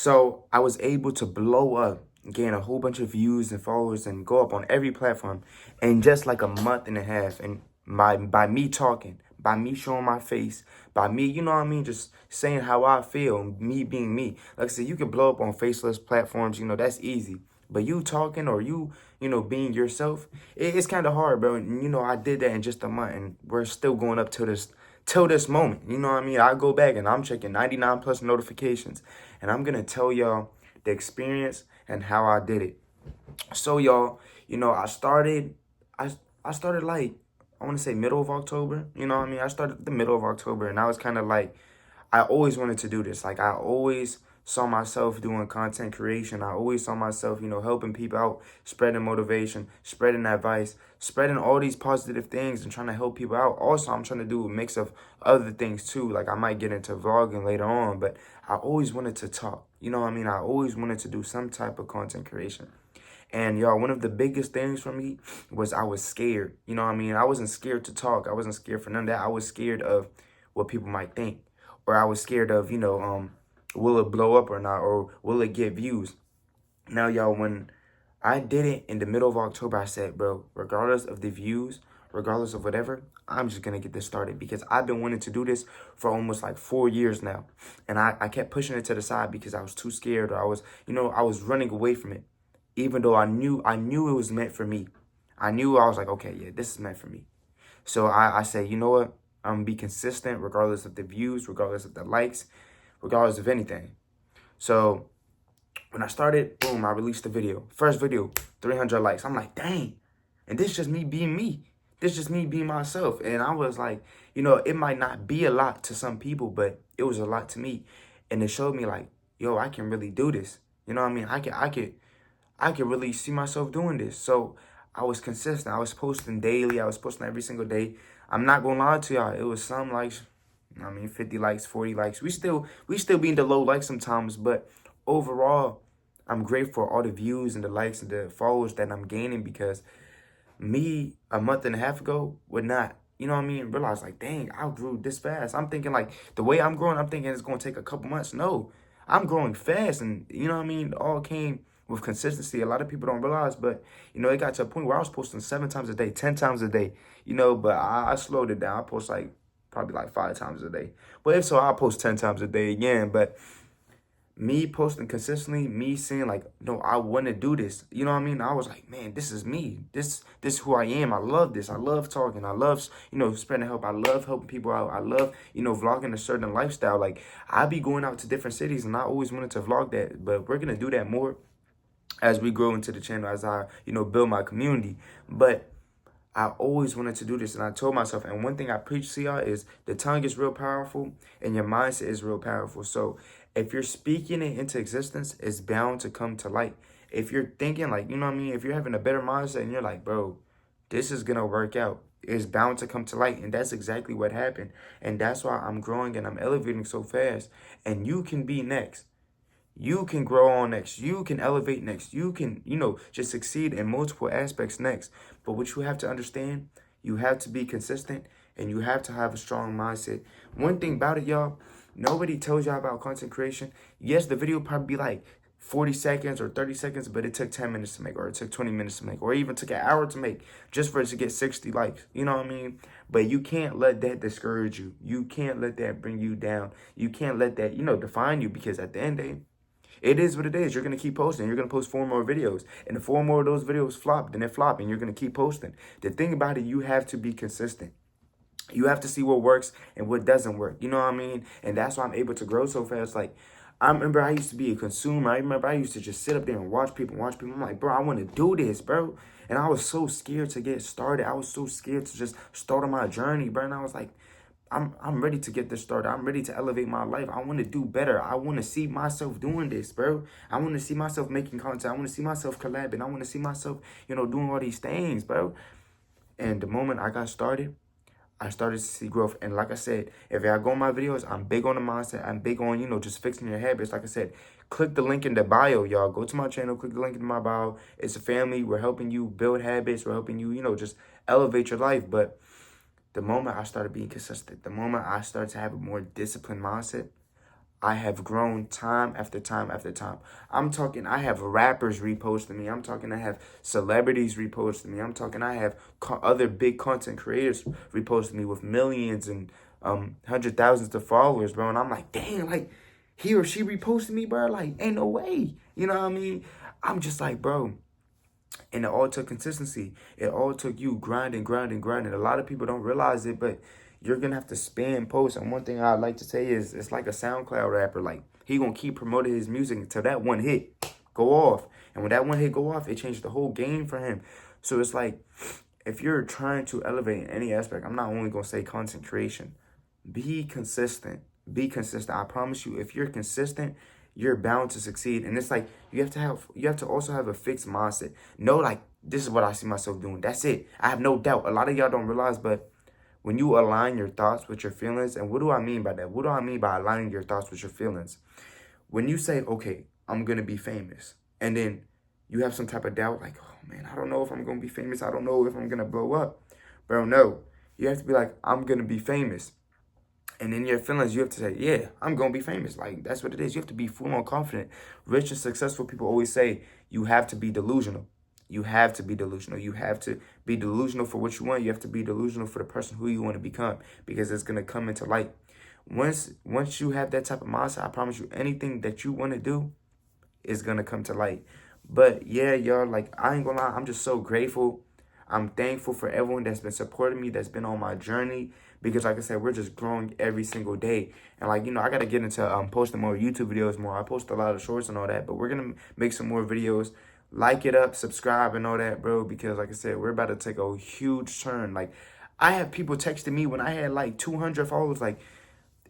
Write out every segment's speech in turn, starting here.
So I was able to blow up, gain a whole bunch of views and followers and go up on every platform in just like a month and a half. And by me talking, by me showing my face, by me, you know what I mean, just saying how I feel, me being me. Like I said, you can blow up on faceless platforms, that's easy. But you talking or being yourself, it's kind of hard, bro. And I did that in just a month, and we're still going up till this moment. You know what I mean? I go back and I'm checking 99 plus notifications, and I'm gonna tell y'all the experience and how I did it. So y'all, I started like, I want to say middle of October. You know what I mean? I started the middle of October, and I was kind of like, I always wanted to do this. Like I always saw myself doing content creation. I always saw myself, helping people out, spreading motivation, spreading advice, spreading all these positive things and trying to help people out. Also, I'm trying to do a mix of other things too. Like I might get into vlogging later on, but I always wanted to talk. You know what I mean? I always wanted to do some type of content creation. And y'all, one of the biggest things for me was I was scared. You know what I mean? I wasn't scared to talk. I wasn't scared for none of that. I was scared of what people might think. Or I was scared of, will it blow up or not? Or will it get views? Now, y'all, when I did it in the middle of October, I said, bro, regardless of the views, regardless of whatever, I'm just going to get this started because I've been wanting to do this for almost like 4 years now. And I kept pushing it to the side because I was too scared, or I was running away from it. Even though I knew it was meant for me. I was like, okay, yeah, this is meant for me. So I said, you know what? I'm going to be consistent regardless of the views, regardless of the likes, regardless of anything. So when I started, boom, I released the video. First video, 300 likes. I'm like, dang. And this is just me being me. This is just me being myself. And I was like, it might not be a lot to some people, but it was a lot to me. And it showed me like, yo, I can really do this. You know what I mean? I could really see myself doing this. So I was consistent. I was posting daily. I was posting every single day. I'm not gonna lie to y'all. It was some likes, 50 likes, 40 likes. We still be in the low likes sometimes, but overall, I'm grateful for all the views and the likes and the followers that I'm gaining because me a month and a half ago would not, realize like, dang, I grew this fast. I'm thinking like the way I'm growing, I'm thinking it's gonna take a couple months. No, I'm growing fast, and it all came with consistency. A lot of people don't realize, but it got to a point where I was posting 7 times a day, 10 times a day, but I slowed it down. I post like probably like 5 times a day. But if so, I'll post 10 times a day again. But me posting consistently, me saying like, no, I want to do this. You know what I mean? I was like, man, this is me. This is who I am. I love this. I love talking. I love, spreading help. I love helping people out. I love, vlogging a certain lifestyle. Like I be going out to different cities, and I always wanted to vlog that. But we're gonna do that more as we grow into the channel, as I, build my community. But I always wanted to do this, and I told myself, and one thing I preach to y'all is the tongue is real powerful and your mindset is real powerful. So if you're speaking it into existence, it's bound to come to light. If you're thinking like, if you're having a better mindset and you're like, bro, this is going to work out, it's bound to come to light. And that's exactly what happened. And that's why I'm growing and I'm elevating so fast. And you can be next. You can grow on next. You can elevate next. You can, just succeed in multiple aspects next. But what you have to understand, you have to be consistent and you have to have a strong mindset. One thing about it, y'all, nobody tells y'all about content creation. Yes, the video probably be like 40 seconds or 30 seconds, but it took 10 minutes to make, or it took 20 minutes to make, or even took an hour to make just for it to get 60 likes. You know what I mean? But you can't let that discourage you. You can't let that bring you down. You can't let that, define you, because at the end of the day, it is what it is. You're going to keep posting. You're going to post 4 more videos. And if 4 more of those videos flop, then they flop, and you're going to keep posting. The thing about it, you have to be consistent. You have to see what works and what doesn't work. You know what I mean? And that's why I'm able to grow so fast. Like, I remember I used to be a consumer. I remember I used to just sit up there and watch people. I'm like, bro, I want to do this, bro. And I was so scared to get started. I was so scared to just start on my journey, bro. And I was like, I'm ready to get this started. I'm ready to elevate my life. I want to do better. I want to see myself doing this, bro. I want to see myself making content. I want to see myself collabing. I want to see myself, doing all these things, bro. And the moment I got started, I started to see growth. And like I said, if I go on my videos, I'm big on the mindset. I'm big on, just fixing your habits. Like I said, click the link in the bio, y'all. Go to my channel, click the link in my bio. It's a family. We're helping you build habits. We're helping you, just elevate your life. But the moment I started being consistent, the moment I started to have a more disciplined mindset, I have grown time after time after time. I'm talking, I have rappers reposting me. I'm talking, I have celebrities reposting me. I'm talking, I have other big content creators reposting me with millions and hundred thousands of followers, bro. And I'm like, dang, like he or she reposted me, bro. Like, ain't no way. You know what I mean? I'm just like, bro. And it all took consistency. It all took you grinding, grinding, grinding. A lot of people don't realize it, but you're gonna have to spam posts. And one thing I'd like to say is it's like a SoundCloud rapper. Like he gonna keep promoting his music until that one hit go off. And when that one hit go off, it changed the whole game for him. So it's like if you're trying to elevate in any aspect, I'm not only gonna say content creation. Be consistent. Be consistent. I promise you, if you're consistent, you're bound to succeed. And it's like you have to also have a fixed mindset. Know like this is what I see myself doing. That's it. I have no doubt. A lot of y'all don't realize, but when you align your thoughts with your feelings, and what do I mean by that? What do I mean by aligning your thoughts with your feelings? When you say, okay, I'm gonna be famous, and then you have some type of doubt, like, oh man, I don't know if I'm gonna be famous. I don't know if I'm gonna blow up. Bro, no. You have to be like, I'm gonna be famous. And in your feelings, you have to say, yeah, I'm going to be famous. Like, that's what it is. You have to be full on confident. Rich and successful people always say you have to be delusional. You have to be delusional. You have to be delusional for what you want. You have to be delusional for the person who you want to become because it's going to come into light. Once you have that type of mindset, I promise you, anything that you want to do is going to come to light. But yeah, y'all, like, I ain't going to lie. I'm just so grateful. I'm thankful for everyone that's been supporting me, that's been on my journey. Because like I said, we're just growing every single day. And like, you know, I got to get into posting more YouTube videos more. I post a lot of shorts and all that. But we're going to make some more videos. Like it up, subscribe and all that, bro. Because like I said, we're about to take a huge turn. Like, I have people texting me when I had like 200 followers. Like,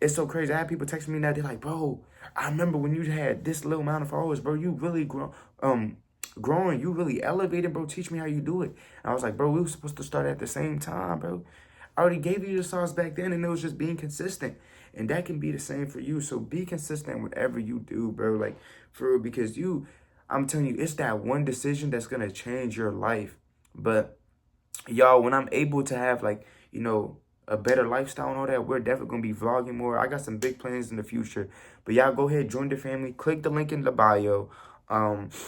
it's so crazy. I have people texting me now. They're like, bro, I remember when you had this little amount of followers, bro. You really growing. You really elevated, bro. Teach me how you do it. And I was like, bro, we were supposed to start at the same time, bro. I already gave you the sauce back then, and it was just being consistent. And that can be the same for you. So be consistent whatever you do, bro. Like, for real, because I'm telling you, it's that one decision that's going to change your life. But, y'all, when I'm able to have, like, you know, a better lifestyle and all that, we're definitely going to be vlogging more. I got some big plans in the future. But y'all go ahead, join the family. Click the link in the bio.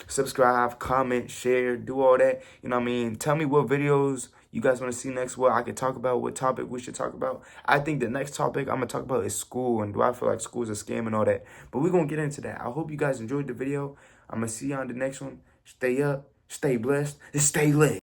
Subscribe, comment, share, do all that. You know what I mean? Tell me what videos you guys want to see next, what I could talk about, what topic we should talk about. I think the next topic I'm going to talk about is school, and do I feel like school is a scam and all that. But we're going to get into that. I hope you guys enjoyed the video. I'm going to see you on the next one. Stay up, stay blessed, and stay lit.